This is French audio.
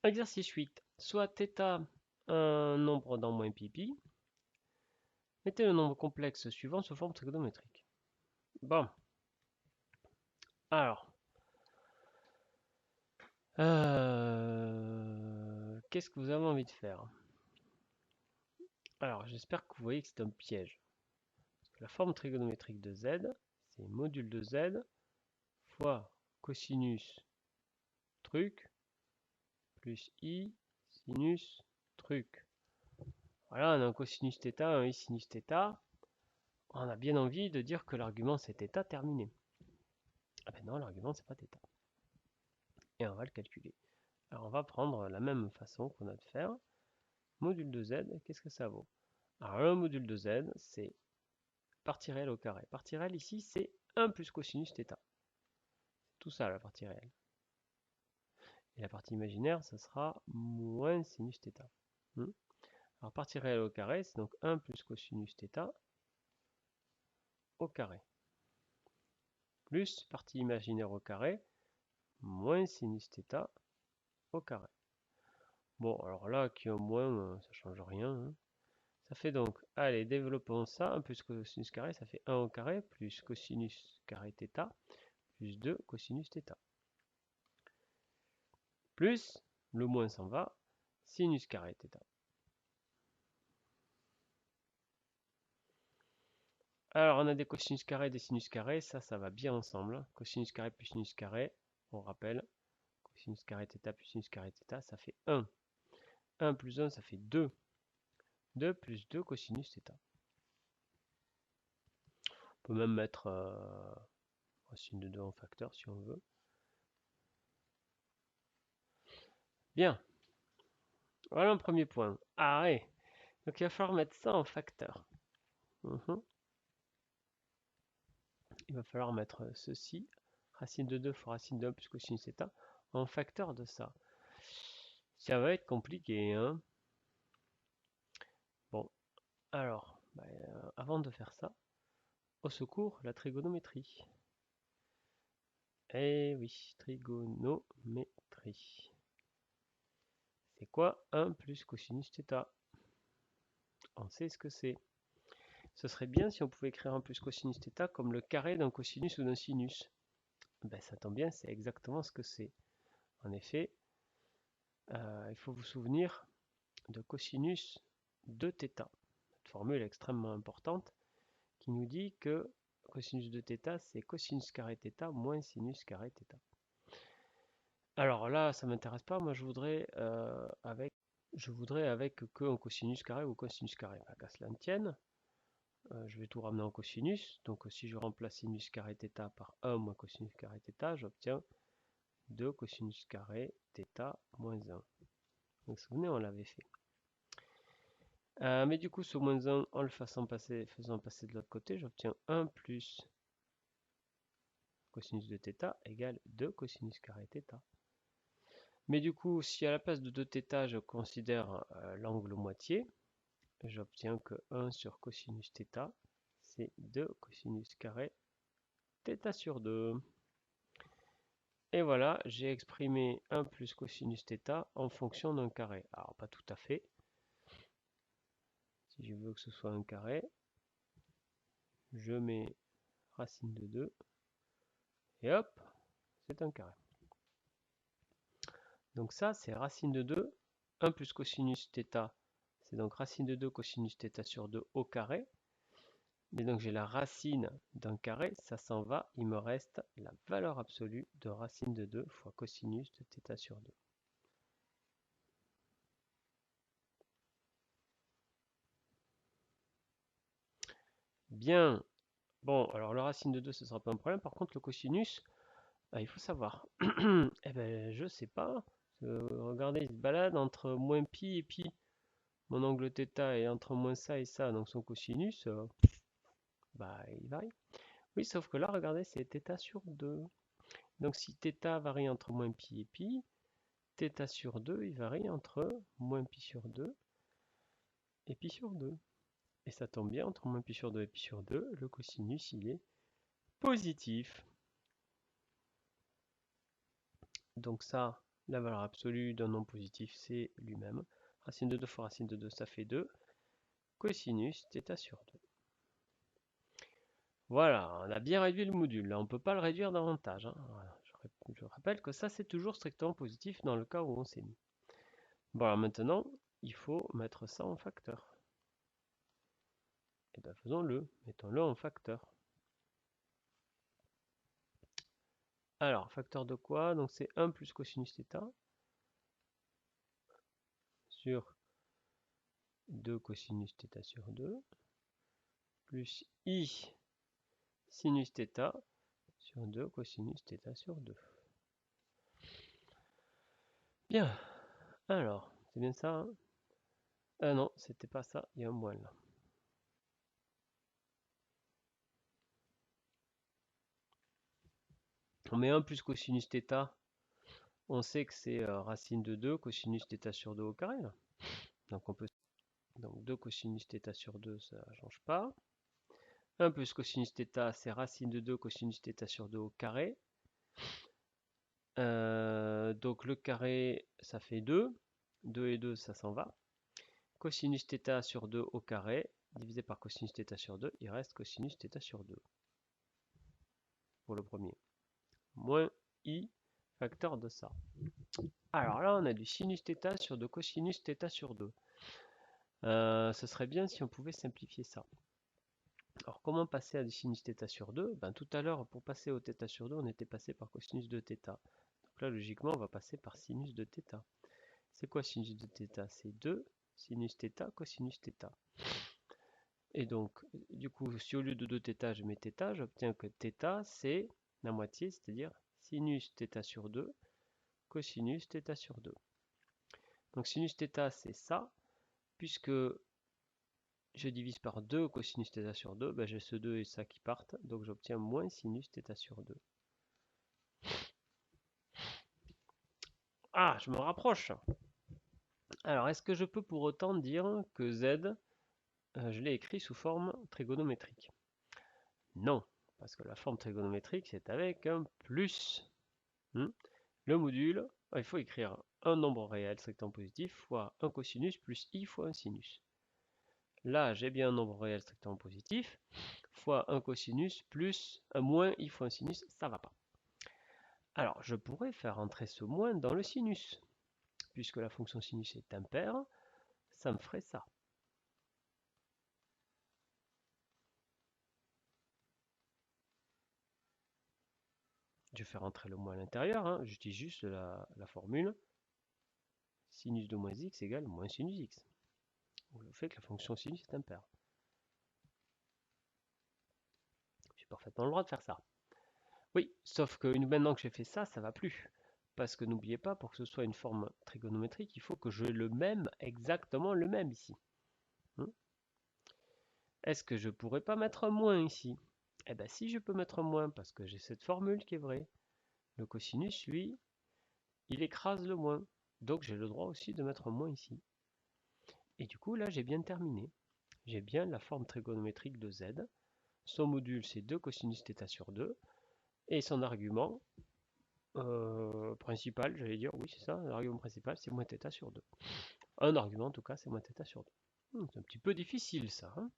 Exercice 8. Soit θ un nombre dans moins pi. Mettez le nombre complexe suivant sous forme trigonométrique. Bon. Alors. Qu'est-ce que vous avez envie de faire? Alors, j'espère que vous voyez que c'est un piège. Parce que la forme trigonométrique de z, c'est module de z fois cosinus truc plus i sinus truc. Voilà, on a un cosinus θ, un i sinus θ. On a bien envie de dire que l'argument c'est θ terminé. Ah ben non, l'argument c'est pas θ. Et on va le calculer. Alors on va prendre la même façon qu'on a de faire. Module de z, qu'est-ce que ça vaut? Alors le module de z, c'est partie réelle au carré. Partie réelle ici, c'est 1 plus cosinus θ. Tout ça, la partie réelle. Et la partie imaginaire, ça sera moins sinus θ. Alors partie réelle au carré, c'est donc 1 plus cosinus θ au carré. Plus partie imaginaire au carré, moins sinus θ au carré. Bon, alors là, qui au moins, ça change rien. Ça fait donc, allez, développons ça. 1 plus cosinus carré, ça fait 1 au carré, plus cosinus carré θ, plus 2 cosinus θ. Plus, le moins s'en va, sinus carré θ. Alors, on a des cosinus carrés, des sinus carrés, ça va bien ensemble. Cosinus carré plus sinus carré, on rappelle, cosinus carré θ plus sinus carré θ, ça fait 1. 1 plus 1, ça fait 2. 2 plus 2 cosinus θ. On peut même mettre racine de 2 en facteur si on veut. Bien. Voilà un premier point. Ah ouais. Donc il va falloir mettre ça en facteur. Il va falloir mettre ceci, racine de 2 fois racine de 1 plus cosinus θ, en facteur de ça. Ça va être compliqué, hein. Bon, alors, avant de faire ça, au secours, la trigonométrie. Eh oui, trigonométrie. C'est quoi 1 plus cosinus θ? On sait ce que c'est. Ce serait bien si on pouvait écrire 1 plus cosinus θ comme le carré d'un cosinus ou d'un sinus. Ben, ça tombe bien, c'est exactement ce que c'est. En effet, il faut vous souvenir de cosinus de θ. Cette formule est extrêmement importante qui nous dit que cosinus de θ, c'est cosinus carré θ moins sinus carré θ. Alors là, ça ne m'intéresse pas. Moi, je voudrais avec que un cosinus carré ou cosinus carré. Qu'à cela ne tienne, je vais tout ramener en cosinus. Donc si je remplace sinus carré θ par 1 moins cosinus carré θ, j'obtiens 2 cosinus carré θ moins 1. Donc, vous vous souvenez, on l'avait fait. Mais du coup, ce moins 1, en le faisant passer de l'autre côté, j'obtiens 1 plus cosinus de θ égale 2 cosinus carré θ. Mais du coup, si à la place de 2θ, je considère l'angle moitié, j'obtiens que 1 sur cosinus θ, c'est 2 cosinus carré θ sur 2. Et voilà, j'ai exprimé 1 plus cosinus θ en fonction d'un carré. Alors, pas tout à fait. Si je veux que ce soit un carré, je mets racine de 2, et hop, c'est un carré. Donc ça, c'est racine de 2. 1 plus cosinus θ, c'est donc racine de 2 cosinus θ sur 2 au carré. Mais donc j'ai la racine d'un carré, ça s'en va. Il me reste la valeur absolue de racine de 2 fois cosinus de θ sur 2. Bien. Bon, alors la racine de 2, ce ne sera pas un problème. Par contre, le cosinus, il faut savoir. Eh ben, je sais pas. Regardez, il se balade entre moins pi et pi. Mon angle θ est entre moins ça et ça, donc son cosinus, il varie. Oui, sauf que là, regardez, c'est θ sur 2. Donc si θ varie entre moins pi et pi, θ sur 2, il varie entre moins pi sur 2 et pi sur 2. Et ça tombe bien, entre moins pi sur 2 et pi sur 2, le cosinus, il est positif. Donc ça, La valeur absolue d'un nombre positif, c'est lui-même. Racine de 2 fois racine de 2, ça fait 2. Cosinus θ sur 2. Voilà, on a bien réduit le module. Là, on ne peut pas le réduire davantage. Hein. Voilà. Je rappelle que ça, c'est toujours strictement positif dans le cas où on s'est mis. Bon, alors maintenant, il faut mettre ça en facteur. Et bien, faisons-le. Mettons-le en facteur. Alors, facteur de quoi? Donc, c'est 1 plus cosinus θ sur 2 cosinus θ sur 2 plus i sinus θ sur 2 cosinus θ sur 2. Bien. Alors, c'est bien ça, hein? Ah non, c'était pas ça, il y a un moins là. On met 1 plus cosinus θ, on sait que c'est racine de 2 cosinus θ sur 2 au carré là. Donc on peut, donc 2 cosinus θ sur 2, ça ne change pas. 1 plus cosinus θ, c'est racine de 2 cosinus θ sur 2 au carré. Donc le carré, ça fait 2. 2 et 2, ça s'en va. Cosinus θ sur 2 au carré, divisé par cosinus θ sur 2, il reste cosinus θ sur 2. Pour le premier. Moins i facteur de ça. Alors là, on a du sinus θ sur 2 cosinus θ sur 2. Ce serait bien si on pouvait simplifier ça. Alors comment passer à du sinus θ sur 2? Ben, tout à l'heure, pour passer au θ sur 2, on était passé par cosinus de θ. Donc là, logiquement, on va passer par sinus de θ. C'est quoi sinus de θ? C'est 2 sinus θ cosinus θ. Et donc, du coup, si au lieu de 2θ, je mets θ, j'obtiens que θ, c'est la moitié, c'est-à-dire sinus θ sur 2 cosinus θ sur 2. Donc sinus θ, c'est ça. Puisque je divise par 2 cosinus θ sur 2, ben j'ai ce 2 et ça qui partent, donc j'obtiens moins sinus θ sur 2. Ah, je me rapproche. Alors, est-ce que je peux pour autant dire que z, je l'ai écrit sous forme trigonométrique? Non, parce que la forme trigonométrique, c'est avec un plus. Le module, il faut écrire un nombre réel strictement positif fois un cosinus plus i fois un sinus. Là, j'ai bien un nombre réel strictement positif, fois un cosinus plus un moins i fois un sinus, ça va pas. Alors, je pourrais faire entrer ce moins dans le sinus. Puisque la fonction sinus est impaire, ça me ferait ça. Je vais faire entrer le moins à l'intérieur, hein. J'utilise juste la formule sinus de moins x égale moins sinus x. Ou le fait que la fonction sinus est impaire. J'ai parfaitement le droit de faire ça. Oui, sauf que maintenant que j'ai fait ça, ça va plus. Parce que n'oubliez pas, pour que ce soit une forme trigonométrique, il faut que je le même, exactement le même ici. Est-ce que je pourrais pas mettre un moins ici? Eh bien si, je peux mettre un moins, parce que j'ai cette formule qui est vraie. Le cosinus, lui, il écrase le moins. Donc j'ai le droit aussi de mettre un moins ici. Et du coup, là, j'ai bien terminé. J'ai bien la forme trigonométrique de z. Son module, c'est 2 cosinus θ sur 2. Et son argument principal, j'allais dire, oui, c'est ça, l'argument principal, c'est moins θ sur 2. Un argument, en tout cas, c'est moins θ sur 2. C'est un petit peu difficile, ça. Hein.